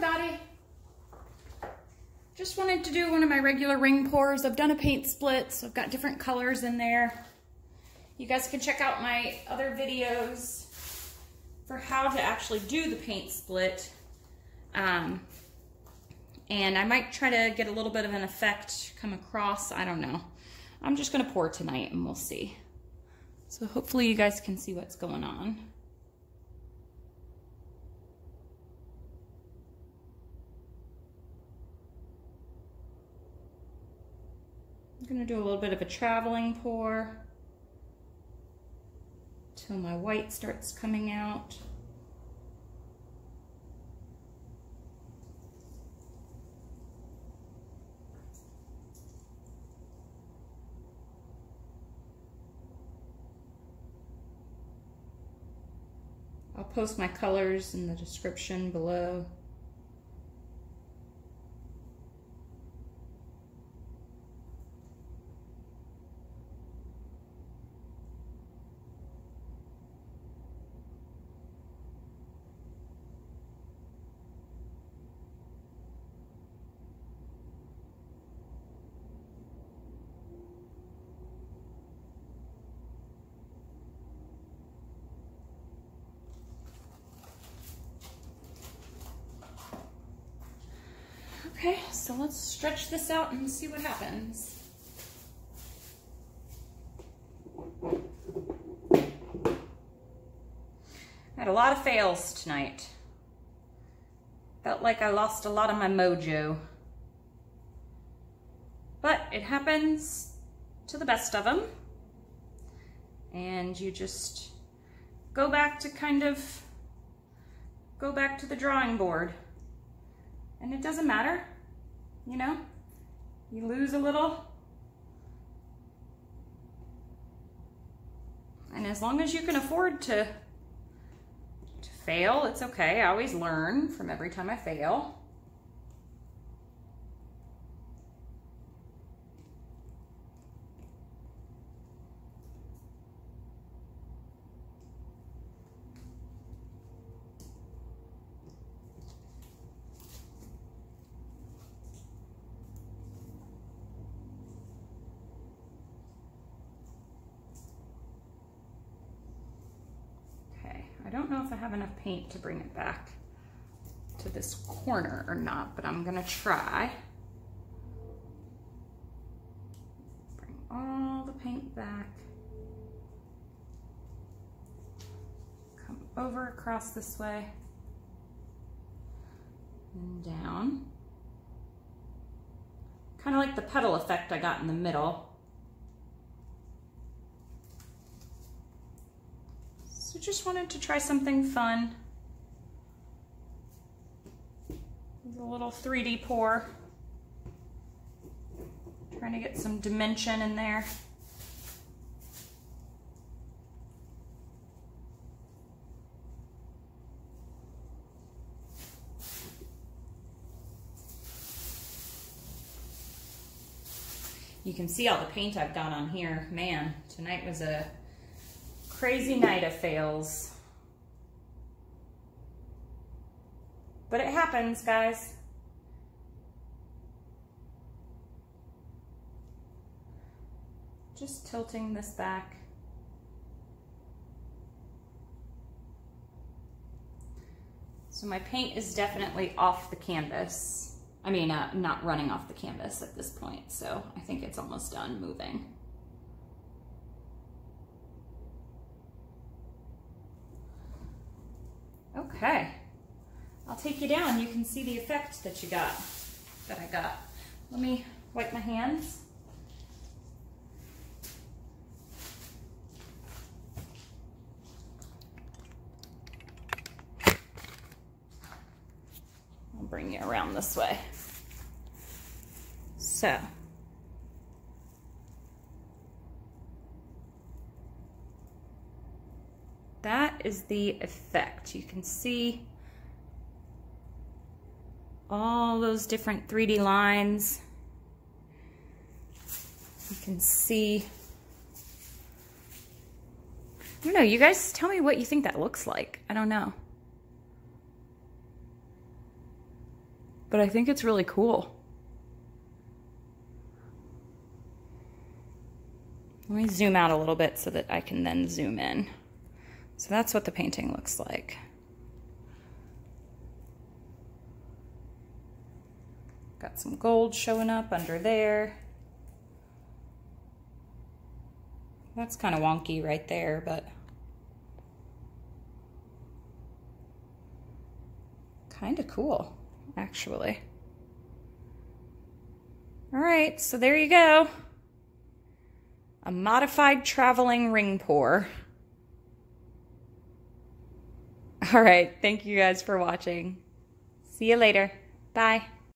everybody. Just wanted to do one of my regular ring pours. I've done a paint split, so I've got different colors in there. You guys can check out my other videos for how to actually do the paint split. And I might try to get a little bit of an effect come across. I don't know. I'm just gonna pour tonight and we'll see. So hopefully you guys can see what's going on. I'm gonna do a little bit of a traveling pour till my white starts coming out. I'll post my colors in the description below. Okay, so let's stretch this out and see what happens. I had a lot of fails tonight. Felt like I lost a lot of my mojo. But it happens to the best of them. And you just go back to the drawing board. And it doesn't matter, you know, you lose a little. And as long as you can afford to fail, it's okay. I always learn from every time I fail. I don't know if I have enough paint to bring it back to this corner or not, but I'm gonna try. Bring all the paint back. Come over across this way and down. Kind of like the petal effect I got in the middle. So just wanted to try something fun. A little 3D pour. Trying to get some dimension in there. You can see all the paint I've got on here. Man, tonight was a crazy night of fails. But it happens, guys. Just tilting this back. So my paint is definitely off the canvas. I mean, not running off the canvas at this point, so I think it's almost done moving. Okay, I'll take you down. You can see the effect that I got. Let me wipe my hands. I'll bring you around this way. So, that is the effect. You can see all those different 3D lines. You can see, I don't know, you guys tell me what you think that looks like. I don't know. but I think it's really cool. Let me zoom out a little bit so that I can then zoom in. So that's what the painting looks like. Got some gold showing up under there. That's kind of wonky right there, but kind of cool, actually. All right, so there you go. A modified traveling ring pour. All right, thank you guys for watching. See you later. Bye.